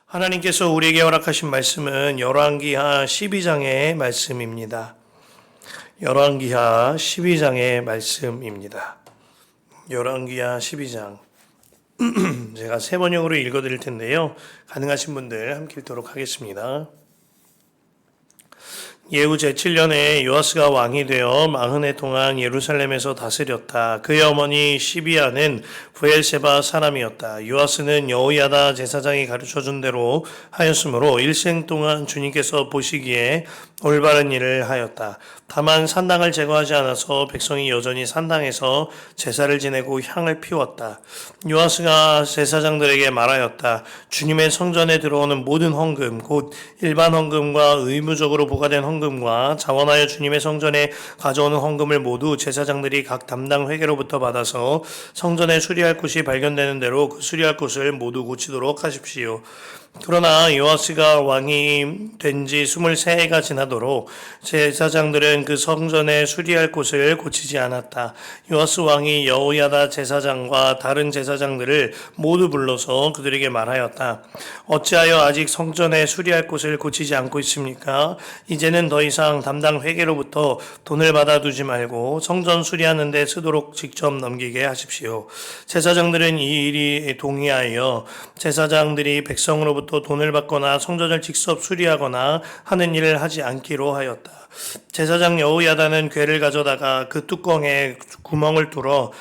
하나님께서 우리에게 허락하신 말씀은 열왕기하 12장의 말씀입니다. 열왕기하 12장의 말씀입니다. 열왕기하 12장. 제가 세 번역으로 읽어드릴 텐데요. 가능하신 분들 함께 읽도록 하겠습니다. 예후 제7년에 요아스가 왕이 되어 40해 동안 예루살렘에서 다스렸다. 그의 어머니 시비아는 브엘세바 사람이었다. 요아스는 여호야다 제사장이 가르쳐준 대로 하였으므로 일생 동안 주님께서 보시기에 올바른 일을 하였다. 다만 산당을 제거하지 않아서 백성이 여전히 산당에서 제사를 지내고 향을 피웠다. 요아스가 제사장들에게 말하였다. 주님의 성전에 들어오는 모든 헌금, 곧 일반 헌금과 의무적으로 부과된 헌금과 자원하여 주님의 성전에 가져오는 헌금을 모두 제사장들이 각 담당 회계로부터 받아서 성전에 수리할 곳이 발견되는 대로 그 수리할 곳을 모두 고치도록 하십시오. 그러나 요아스가 왕이 된 지 23해가 지나도록 제사장들은 그 성전에 수리할 곳을 고치지 않았다. 요아스 왕이 여호야다 제사장과 다른 제사장들을 모두 불러서 그들에게 말하였다. 어찌하여 아직 성전에 수리할 곳을 고치지 않고 있습니까? 이제는 더 이상 담당 회계로부터 돈을 받아두지 말고 성전 수리하는 데 쓰도록 직접 넘기게 하십시오. 제사장들은 이 일이 동의하여 제사장들이 백성으로부터 돈을 받거나 성전을 직접 수리하거나 하는 일을 하지 않기로 하였다. 제사장 여호야다는 궤를 가져다가 그 뚜껑에 구멍을 뚫어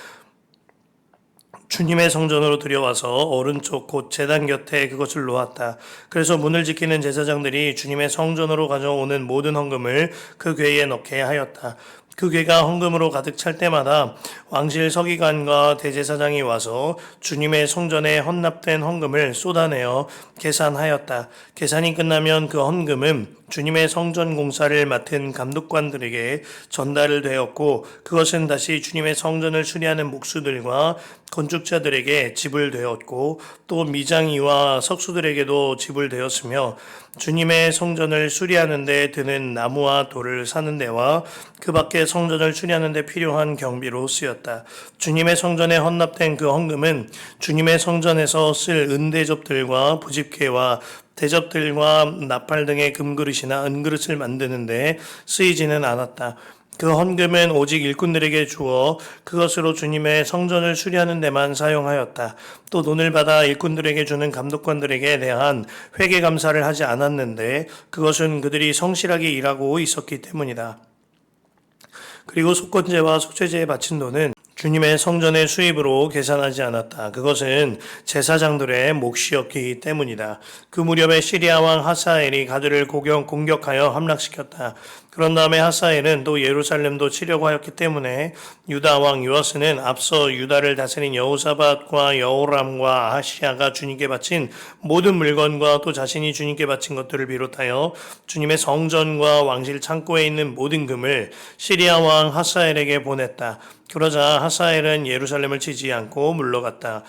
주님의 성전으로 들여와서 오른쪽 곧 제단 곁에 그것을 놓았다. 그래서 문을 지키는 제사장들이 주님의 성전으로 가져오는 모든 헌금을 그 궤에 넣게 하였다. 그 궤가 헌금으로 가득 찰 때마다 왕실 서기관과 대제사장이 와서 주님의 성전에 헌납된 헌금을 쏟아내어 계산하였다. 계산이 끝나면 그 헌금은 주님의 성전 공사를 맡은 감독관들에게 전달 되었고 그것은 다시 주님의 성전을 수리하는 목수들과 건축자들에게 지불되었고 또 미장이와 석수들에게도 지불되었으며 주님의 성전을 수리하는 데 드는 나무와 돌을 사는 데와 그 밖에 성전을 수리하는 데 필요한 경비로 쓰였다. 주님의 성전에 헌납된 그 헌금은 주님의 성전에서 쓸 은대접들과 부집개와 대접들과 나팔 등의 금그릇이나 은그릇을 만드는데 쓰이지는 않았다. 그 헌금은 오직 일꾼들에게 주어 그것으로 주님의 성전을 수리하는 데만 사용하였다. 또 돈을 받아 일꾼들에게 주는 감독관들에게 대한 회계 감사를 하지 않았는데 그것은 그들이 성실하게 일하고 있었기 때문이다. 그리고 속건제와 속죄제에 바친 돈은 주님의 성전의 수입으로 계산하지 않았다. 그것은 제사장들의 몫이었기 때문이다. 그 무렵에 시리아 왕 하사엘이 가드를 공격하여 함락시켰다. 그런 다음에 하사엘은 또 예루살렘도 치려고 하였기 때문에 유다 왕 요아스는 앞서 유다를 다스린 여호사밧과 여호람과 아하시아가 주님께 바친 모든 물건과 또 자신이 주님께 바친 것들을 비롯하여 주님의 성전과 왕실 창고에 있는 모든 금을 시리아 왕 하사엘에게 보냈다. 그러자 하사엘은 예루살렘을 치지 않고 물러갔다.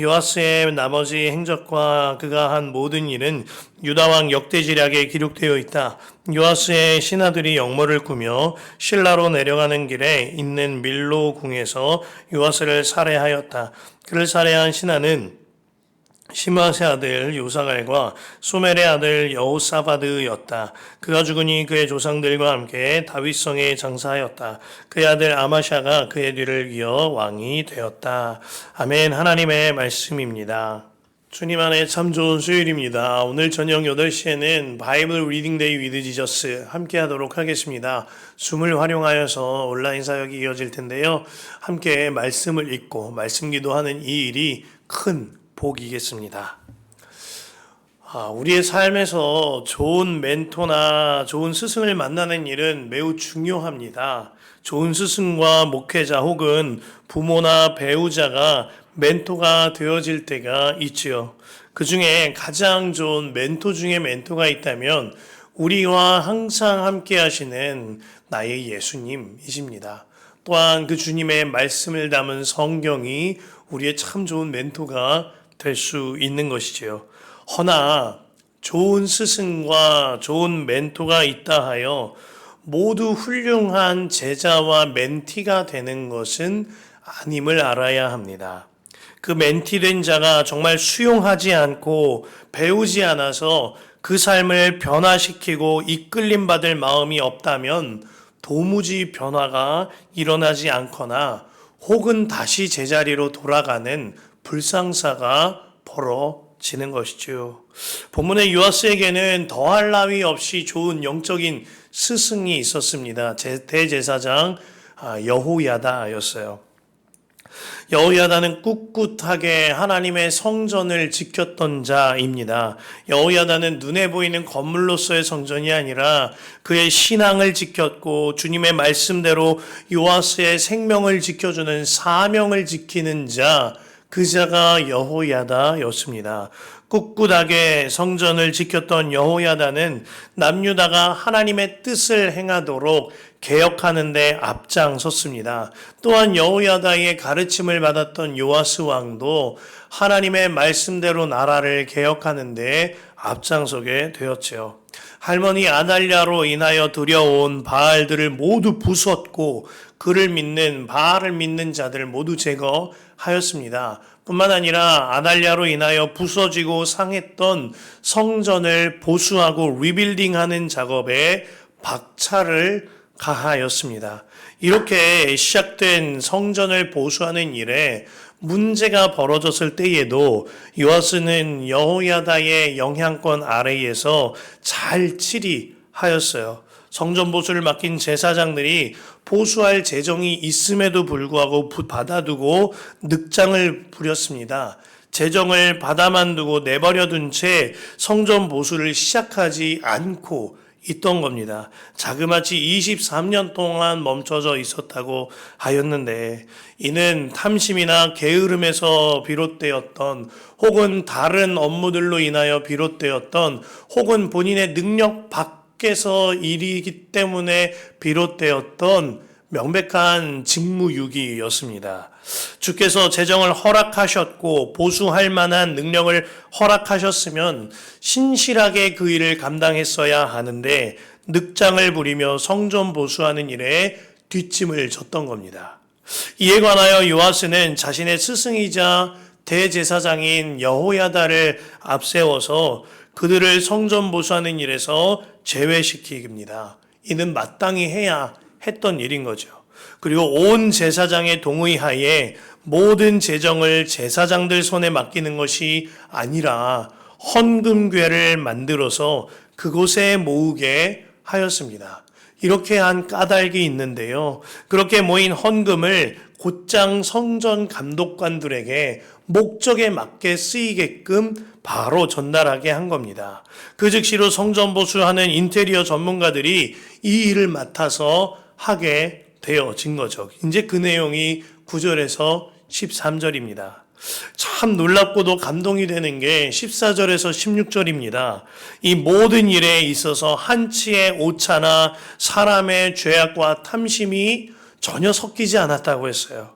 요아스의 나머지 행적과 그가 한 모든 일은 유다왕 역대지략에 기록되어 있다. 요아스의 신하들이 역모를 꾸며 실라로 내려가는 길에 있는 밀로 궁에서 요아스를 살해하였다. 그를 살해한 신하는 시므아의 아들 요사갈과 소멜의 아들 여호사바드였다. 그가 죽으니 그의 조상들과 함께 다윗성에 장사하였다. 그의 아들 아마샤가 그의 뒤를 이어 왕이 되었다. 아멘. 하나님의 말씀입니다. 주님 안에 참 좋은 수요일입니다. 오늘 저녁 8시에는 바이블 리딩 데이 위드 지저스 함께 하도록 하겠습니다. 줌을 활용하여서 온라인 사역이 이어질 텐데요. 함께 말씀을 읽고 말씀 기도하는 이 일이 큰 복이겠습니다. 우리의 삶에서 좋은 멘토나 좋은 스승을 만나는 일은 매우 중요합니다. 좋은 스승과 목회자 혹은 부모나 배우자가 멘토가 되어질 때가 있지요. 그 중에 가장 좋은 멘토 중에 멘토가 있다면 우리와 항상 함께 하시는 나의 예수님이십니다. 또한 그 주님의 말씀을 담은 성경이 우리의 참 좋은 멘토가 될 수 있는 것이지요. 허나 좋은 스승과 좋은 멘토가 있다 하여 모두 훌륭한 제자와 멘티가 되는 것은 아님을 알아야 합니다. 그 멘티된 자가 정말 수용하지 않고 배우지 않아서 그 삶을 변화시키고 이끌림 받을 마음이 없다면 도무지 변화가 일어나지 않거나 혹은 다시 제자리로 돌아가는 불상사가 벌어지는 것이죠. 본문의 요아스에게는 더할 나위 없이 좋은 영적인 스승이 있었습니다. 대제사장 여호야다였어요. 여호야다는 꿋꿋하게 하나님의 성전을 지켰던 자입니다. 여호야다는 눈에 보이는 건물로서의 성전이 아니라 그의 신앙을 지켰고 주님의 말씀대로 요아스의 생명을 지켜주는 사명을 지키는 자, 그 자가 여호야다였습니다. 꿋꿋하게 성전을 지켰던 여호야다는 남유다가 하나님의 뜻을 행하도록 개혁하는 데 앞장섰습니다. 또한 여호야다의 가르침을 받았던 요아스 왕도 하나님의 말씀대로 나라를 개혁하는 데 앞장서게 되었지요. 할머니 아달랴로 인하여 들여온 바알들을 모두 부쉈고 그를 믿는 바알을 믿는 자들 모두 제거하였습니다. 뿐만 아니라 아달랴로 인하여 부서지고 상했던 성전을 보수하고 리빌딩하는 작업에 박차를 가하였습니다. 이렇게 시작된 성전을 보수하는 일에 문제가 벌어졌을 때에도 요아스는 여호야다의 영향권 아래에서 잘 치리하였어요. 성전 보수를 맡긴 제사장들이 보수할 재정이 있음에도 불구하고 받아두고 늑장을 부렸습니다. 재정을 받아만 두고 내버려둔 채 성전 보수를 시작하지 않고 있던 겁니다. 자그마치 23년 동안 멈춰져 있었다고 하였는데 이는 탐심이나 게으름에서 비롯되었던 혹은 다른 업무들로 인하여 비롯되었던 혹은 본인의 능력 밖에서 일이기 때문에 비롯되었던 명백한 직무유기였습니다. 주께서 재정을 허락하셨고 보수할 만한 능력을 허락하셨으면 신실하게 그 일을 감당했어야 하는데 늑장을 부리며 성전 보수하는 일에 뒷짐을 졌던 겁니다. 이에 관하여 요아스는 자신의 스승이자 대제사장인 여호야다를 앞세워서 그들을 성전 보수하는 일에서 제외시킵니다. 이는 마땅히 해야 했던 일인 거죠. 그리고 온 제사장의 동의하에 모든 재정을 제사장들 손에 맡기는 것이 아니라 헌금궤를 만들어서 그곳에 모으게 하였습니다. 이렇게 한 까닭이 있는데요. 그렇게 모인 헌금을 곧장 성전 감독관들에게 목적에 맞게 쓰이게끔 바로 전달하게 한 겁니다. 그 즉시로 성전 보수하는 인테리어 전문가들이 이 일을 맡아서 하게 되어진 거죠. 이제 그 내용이 9절에서 13절입니다. 참 놀랍고도 감동이 되는 게 14절에서 16절입니다. 이 모든 일에 있어서 한치의 오차나 사람의 죄악과 탐심이 전혀 섞이지 않았다고 했어요.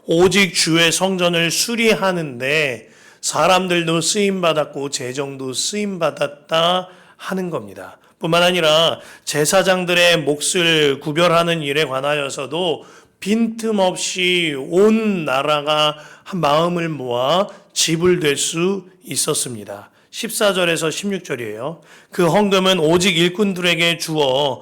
오직 주의 성전을 수리하는데 사람들도 쓰임받았고 재정도 쓰임받았다 하는 겁니다. 뿐만 아니라 제사장들의 몫을 구별하는 일에 관하여서도 빈틈없이 온 나라가 한 마음을 모아 지불될 수 있었습니다. 14절에서 16절이에요. 그 헌금은 오직 일꾼들에게 주어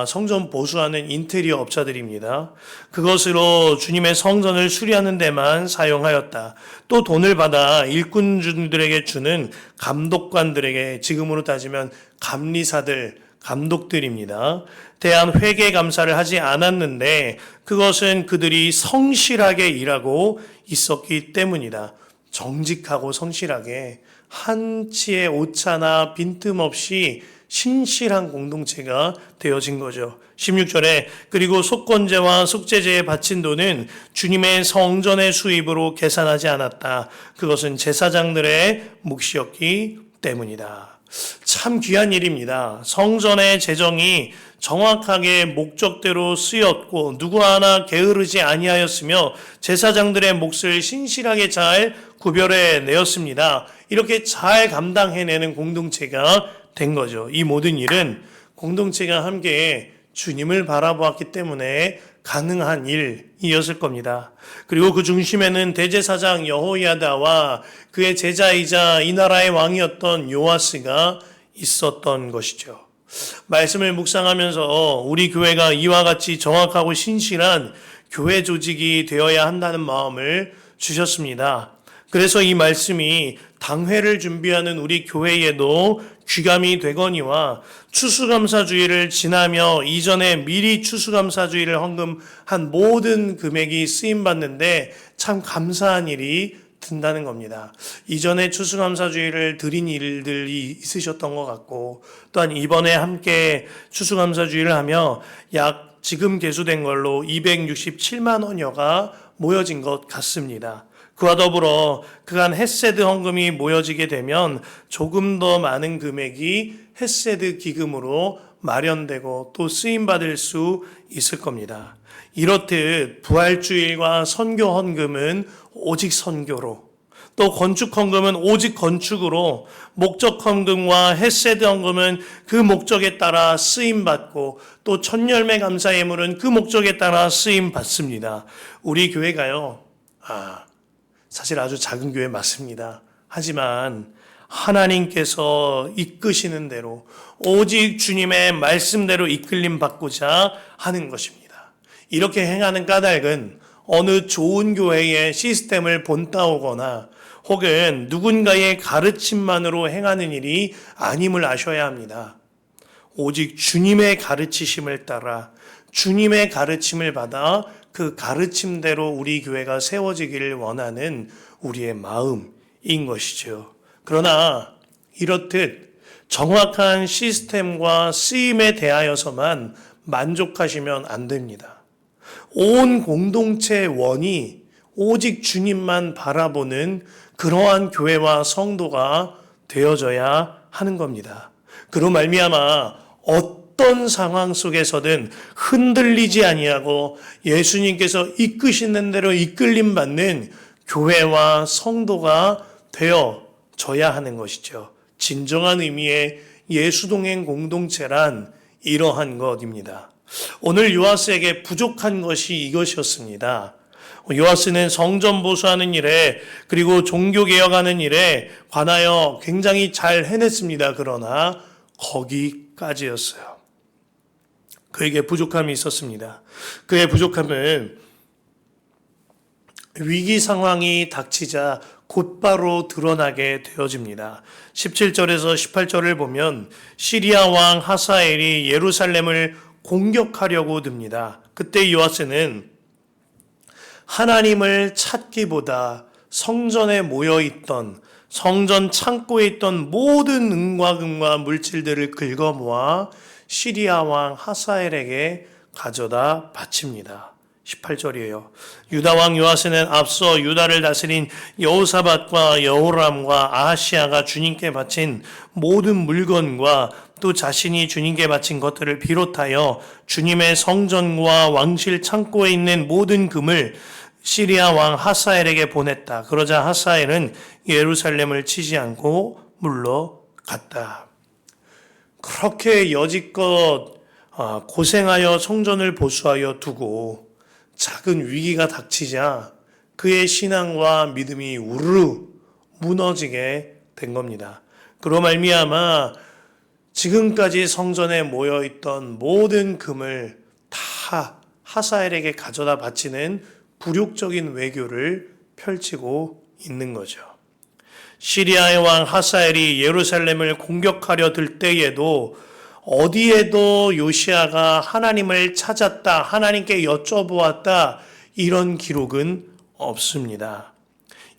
성전 보수하는 인테리어 업자들입니다. 그것으로 주님의 성전을 수리하는 데만 사용하였다. 또 돈을 받아 일꾼들에게 주는 감독관들에게, 지금으로 따지면 감리사들, 감독들입니다. 대한 회계 감사를 하지 않았는데 그것은 그들이 성실하게 일하고 있었기 때문이다. 정직하고 성실하게 한치의 오차나 빈틈없이 신실한 공동체가 되어진 거죠. 16절에 그리고 속건제와 속죄제에 바친 돈은 주님의 성전의 수입으로 계산하지 않았다. 그것은 제사장들의 몫이었기 때문이다. 참 귀한 일입니다. 성전의 재정이 정확하게 목적대로 쓰였고 누구 하나 게으르지 아니하였으며 제사장들의 몫을 신실하게 잘 구별해 내었습니다. 이렇게 잘 감당해내는 공동체가 된 거죠. 이 모든 일은 공동체가 함께 주님을 바라보았기 때문에 가능한 일이었을 겁니다. 그리고 그 중심에는 대제사장 여호야다와 그의 제자이자 이 나라의 왕이었던 요아스가 있었던 것이죠. 말씀을 묵상하면서 우리 교회가 이와 같이 정확하고 신실한 교회 조직이 되어야 한다는 마음을 주셨습니다. 그래서 이 말씀이 당회를 준비하는 우리 교회에도 귀감이 되거니와 추수감사주의를 지나며 이전에 미리 추수감사주의를 헌금한 모든 금액이 쓰임받는데 참 감사한 일이 든다는 겁니다. 이전에 추수감사주의를 드린 일들이 있으셨던 것 같고 또한 이번에 함께 추수감사주의를 하며 약 지금 계수된 걸로 267만 원여가 모여진 것 같습니다. 그와 더불어 그간 헤세드 헌금이 모여지게 되면 조금 더 많은 금액이 헤세드 기금으로 마련되고 또 쓰임받을 수 있을 겁니다. 이렇듯 부활주일과 선교 헌금은 오직 선교로, 또 건축 헌금은 오직 건축으로, 목적 헌금과 헤세드 헌금은 그 목적에 따라 쓰임받고 또 천열매 감사 예물은 그 목적에 따라 쓰임받습니다. 우리 교회가요, 사실 아주 작은 교회 맞습니다. 하지만 하나님께서 이끄시는 대로 오직 주님의 말씀대로 이끌림 받고자 하는 것입니다. 이렇게 행하는 까닭은 어느 좋은 교회의 시스템을 본따오거나 혹은 누군가의 가르침만으로 행하는 일이 아님을 아셔야 합니다. 오직 주님의 가르치심을 따라 주님의 가르침을 받아 그 가르침대로 우리 교회가 세워지기를 원하는 우리의 마음인 것이죠. 그러나 이렇듯 정확한 시스템과 쓰임에 대하여서만 만족하시면 안 됩니다. 온 공동체의 원이 오직 주님만 바라보는 그러한 교회와 성도가 되어져야 하는 겁니다. 그로 말미암아 어떤 상황 속에서든 흔들리지 아니하고 예수님께서 이끄시는 대로 이끌림 받는 교회와 성도가 되어져야 하는 것이죠. 진정한 의미의 예수동행 공동체란 이러한 것입니다. 오늘 요아스에게 부족한 것이 이것이었습니다. 요아스는 성전 보수하는 일에 그리고 종교개혁하는 일에 관하여 굉장히 잘 해냈습니다. 그러나 거기까지였어요. 그에게 부족함이 있었습니다. 그의 부족함은 위기 상황이 닥치자 곧바로 드러나게 되어집니다. 17절에서 18절을 보면 시리아 왕 하사엘이 예루살렘을 공격하려고 듭니다. 그때 요아스는 하나님을 찾기보다 성전에 모여있던 성전 창고에 있던 모든 은과 금과 물질들을 긁어 모아 시리아 왕 하사엘에게 가져다 바칩니다. 18절이에요. 유다 왕 요아스는 앞서 유다를 다스린 여호사밧과 여호람과 아하시아가 주님께 바친 모든 물건과 또 자신이 주님께 바친 것들을 비롯하여 주님의 성전과 왕실 창고에 있는 모든 금을 시리아 왕 하사엘에게 보냈다. 그러자 하사엘은 예루살렘을 치지 않고 물러갔다. 그렇게 여지껏 고생하여 성전을 보수하여 두고 작은 위기가 닥치자 그의 신앙과 믿음이 우르르 무너지게 된 겁니다. 그로 말미암아 지금까지 성전에 모여있던 모든 금을 다 하사엘에게 가져다 바치는 불욕적인 외교를 펼치고 있는 거죠. 시리아의 왕 하사엘이 예루살렘을 공격하려 들 때에도 어디에도 요시야가 하나님을 찾았다, 하나님께 여쭤보았다 이런 기록은 없습니다.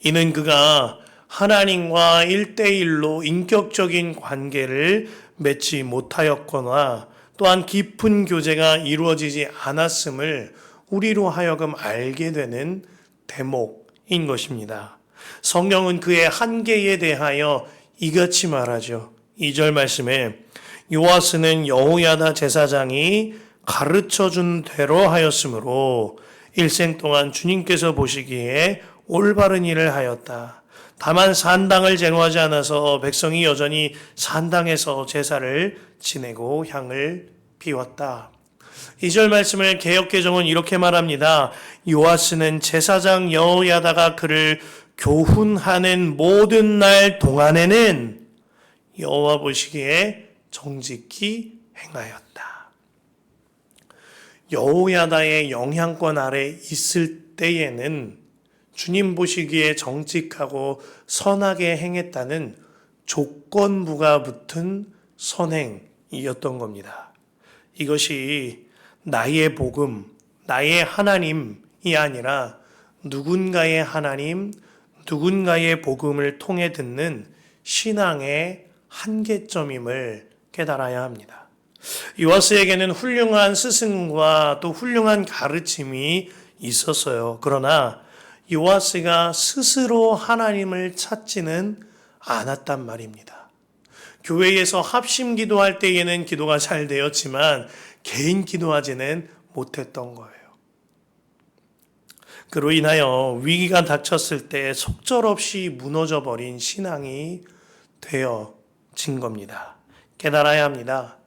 이는 그가 하나님과 1대1로 인격적인 관계를 맺지 못하였거나 또한 깊은 교제가 이루어지지 않았음을 우리로 하여금 알게 되는 대목인 것입니다. 성경은 그의 한계에 대하여 이같이 말하죠. 2절 말씀에 요아스는 여호야다 제사장이 가르쳐준 대로 하였으므로 일생 동안 주님께서 보시기에 올바른 일을 하였다. 다만 산당을 제거하지 않아서 백성이 여전히 산당에서 제사를 지내고 향을 피웠다. 2절 말씀을 개역개정은 이렇게 말합니다. 요아스는 제사장 여호야다가 그를 교훈하는 모든 날 동안에는 여호와 보시기에 정직히 행하였다. 여호야다의 영향권 아래 있을 때에는 주님 보시기에 정직하고 선하게 행했다는 조건부가 붙은 선행이었던 겁니다. 이것이 나의 복음, 나의 하나님이 아니라 누군가의 하나님, 누군가의 복음을 통해 듣는 신앙의 한계점임을 깨달아야 합니다. 요아스에게는 훌륭한 스승과 또 훌륭한 가르침이 있었어요. 그러나 요아스가 스스로 하나님을 찾지는 않았단 말입니다. 교회에서 합심 기도할 때에는 기도가 잘 되었지만 개인 기도하지는 못했던 거예요. 그로 인하여 위기가 닥쳤을 때 속절없이 무너져 버린 신앙이 되어진 겁니다. 깨달아야 합니다.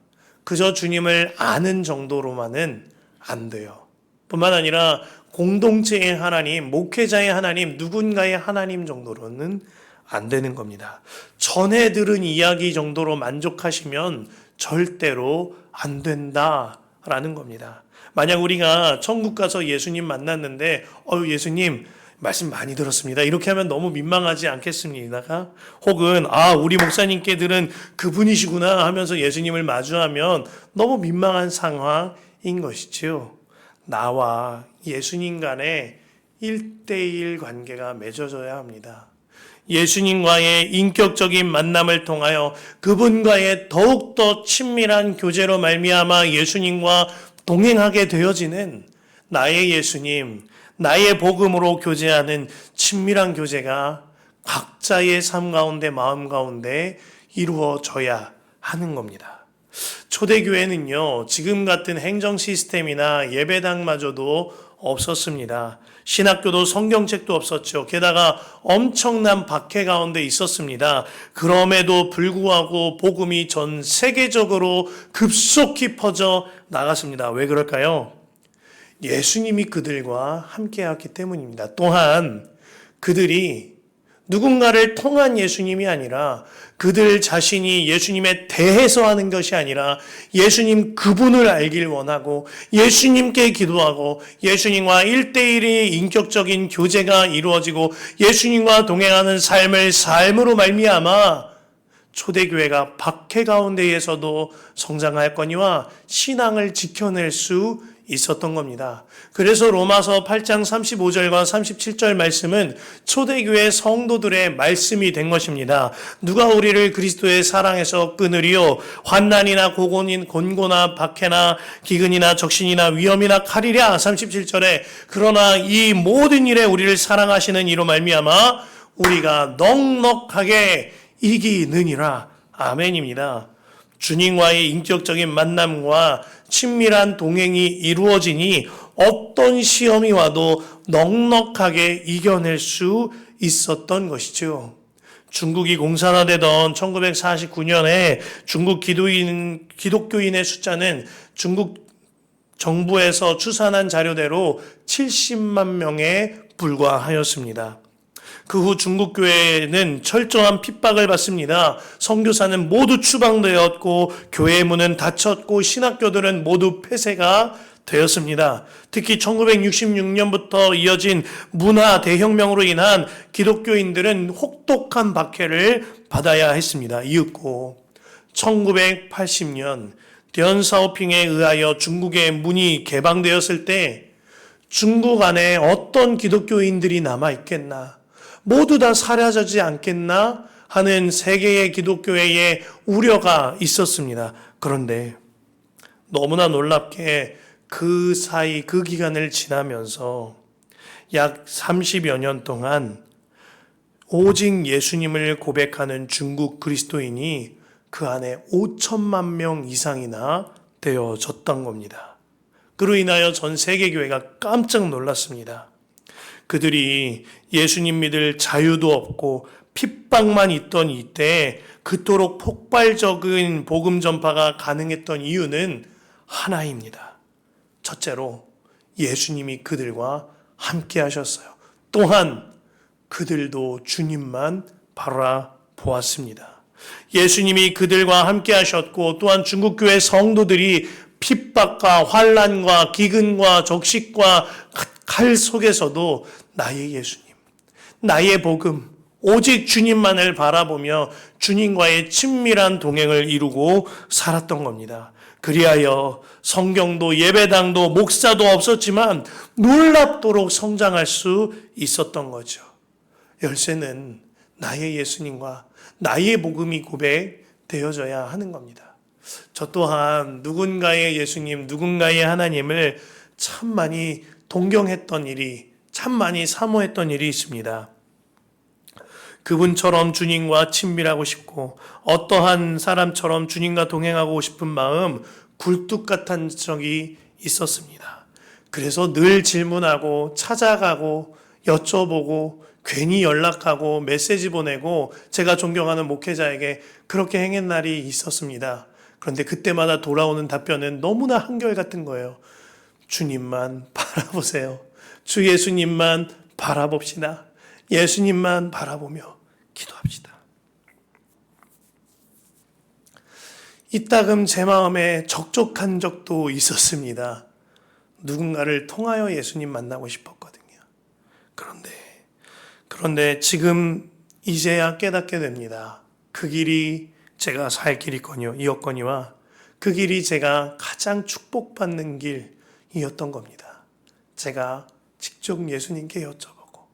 그저 주님을 아는 정도로만은 안 돼요. 뿐만 아니라 공동체의 하나님, 목회자의 하나님, 누군가의 하나님 정도로는 안 되는 겁니다. 전에 들은 이야기 정도로 만족하시면 절대로 안 된다라는 겁니다. 만약 우리가 천국 가서 예수님 만났는데 예수님 말씀 많이 들었습니다. 이렇게 하면 너무 민망하지 않겠습니까? 혹은 우리 목사님께 들은 그분이시구나 하면서 예수님을 마주하면 너무 민망한 상황인 것이지요. 나와 예수님 간의 1대1 관계가 맺어져야 합니다. 예수님과의 인격적인 만남을 통하여 그분과의 더욱더 친밀한 교제로 말미암아 예수님과 동행하게 되어지는 나의 예수님, 나의 복음으로 교제하는 친밀한 교제가 각자의 삶 가운데 마음 가운데 이루어져야 하는 겁니다. 초대교회는요, 지금 같은 행정 시스템이나 예배당마저도 없었습니다. 신학교도 성경책도 없었죠. 게다가 엄청난 박해 가운데 있었습니다. 그럼에도 불구하고 복음이 전 세계적으로 급속히 퍼져 나갔습니다. 왜 그럴까요? 예수님이 그들과 함께했기 때문입니다. 또한 그들이 누군가를 통한 예수님이 아니라 그들 자신이 예수님에 대해서 하는 것이 아니라 예수님 그분을 알길 원하고 예수님께 기도하고 예수님과 1대1의 인격적인 교제가 이루어지고 예수님과 동행하는 삶으로 말미암아 초대교회가 박해 가운데에서도 성장하였거니와 신앙을 지켜낼 수 있었던 겁니다. 그래서 로마서 8장 35절과 37절 말씀은 초대교회 성도들의 말씀이 된 것입니다. 누가 우리를 그리스도의 사랑에서 끊으리요? 환난이나 곤고나 박해나 기근이나 적신이나 위험이나 칼이랴. 37절에 그러나 이 모든 일에 우리를 사랑하시는 이로 말미암아 우리가 넉넉하게 이기느니라. 아멘입니다. 주님과의 인격적인 만남과 친밀한 동행이 이루어지니 어떤 시험이 와도 넉넉하게 이겨낼 수 있었던 것이죠. 중국이 공산화되던 1949년에 중국 기독교인의 숫자는 중국 정부에서 추산한 자료대로 70만 명에 불과하였습니다. 그 후 중국 교회는 철저한 핍박을 받습니다. 선교사는 모두 추방되었고 교회의 문은 닫혔고 신학교들은 모두 폐쇄가 되었습니다. 특히 1966년부터 이어진 문화 대혁명으로 인한 기독교인들은 혹독한 박해를 받아야 했습니다. 이윽고 1980년 던사오핑에 의하여 중국의 문이 개방되었을 때 중국 안에 어떤 기독교인들이 남아있겠나? 모두 다 사라지지 않겠나 하는 세계의 기독교회의 우려가 있었습니다. 그런데 너무나 놀랍게 그 사이 그 기간을 지나면서 약 30여 년 동안 오직 예수님을 고백하는 중국 그리스도인이 그 안에 5천만 명 이상이나 되어졌던 겁니다. 그로 인하여 전 세계교회가 깜짝 놀랐습니다. 그들이 예수님 믿을 자유도 없고 핍박만 있던 이때 그토록 폭발적인 복음 전파가 가능했던 이유는 하나입니다. 첫째로 예수님이 그들과 함께 하셨어요. 또한 그들도 주님만 바라보았습니다. 예수님이 그들과 함께 하셨고 또한 중국교회 성도들이 핍박과 환난과 기근과 적식과 칼 속에서도 나의 예수님, 나의 복음, 오직 주님만을 바라보며 주님과의 친밀한 동행을 이루고 살았던 겁니다. 그리하여 성경도 예배당도 목사도 없었지만 놀랍도록 성장할 수 있었던 거죠. 열쇠는 나의 예수님과 나의 복음이 고백되어져야 하는 겁니다. 저 또한 누군가의 예수님, 누군가의 하나님을 참 많이 동경했던 일이, 참 많이 사모했던 일이 있습니다. 그분처럼 주님과 친밀하고 싶고 어떠한 사람처럼 주님과 동행하고 싶은 마음 굴뚝 같은 적이 있었습니다. 그래서 늘 질문하고 찾아가고 여쭤보고 괜히 연락하고 메시지 보내고 제가 존경하는 목회자에게 그렇게 행한 날이 있었습니다. 그런데 그때마다 돌아오는 답변은 너무나 한결같은 거예요. 주님만 바라보세요. 주 예수님만 바라봅시다. 예수님만 바라보며 기도합시다. 이따금 제 마음에 적적한 적도 있었습니다. 누군가를 통하여 예수님 만나고 싶었거든요. 그런데 지금 이제야 깨닫게 됩니다. 그 길이 제가 살 길이었거니와 그 길이 제가 가장 축복받는 길이었던 겁니다. 제가 직접 예수님께 여쭤보고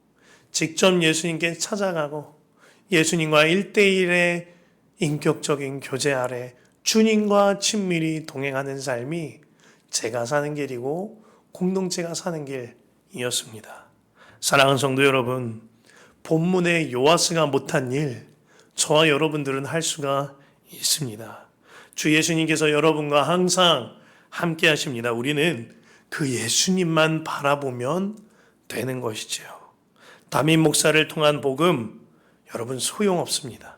직접 예수님께 찾아가고 예수님과 1대1의 인격적인 교제 아래 주님과 친밀히 동행하는 삶이 제가 사는 길이고 공동체가 사는 길이었습니다. 사랑하는 성도 여러분, 본문의 요아스가 못한 일, 저와 여러분들은 할 수가 있습니다. 주 예수님께서 여러분과 항상 함께 하십니다. 우리는 그 예수님만 바라보면 되는 것이지요. 담임 목사를 통한 복음, 여러분 소용없습니다.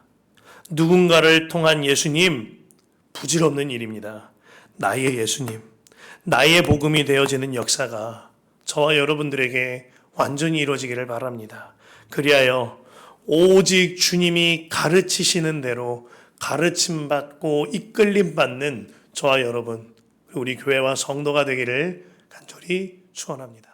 누군가를 통한 예수님, 부질없는 일입니다. 나의 예수님, 나의 복음이 되어지는 역사가 저와 여러분들에게 완전히 이루어지기를 바랍니다. 그리하여 오직 주님이 가르치시는 대로 가르침받고 이끌림받는 저와 여러분, 우리 교회와 성도가 되기를 간절히 축원합니다.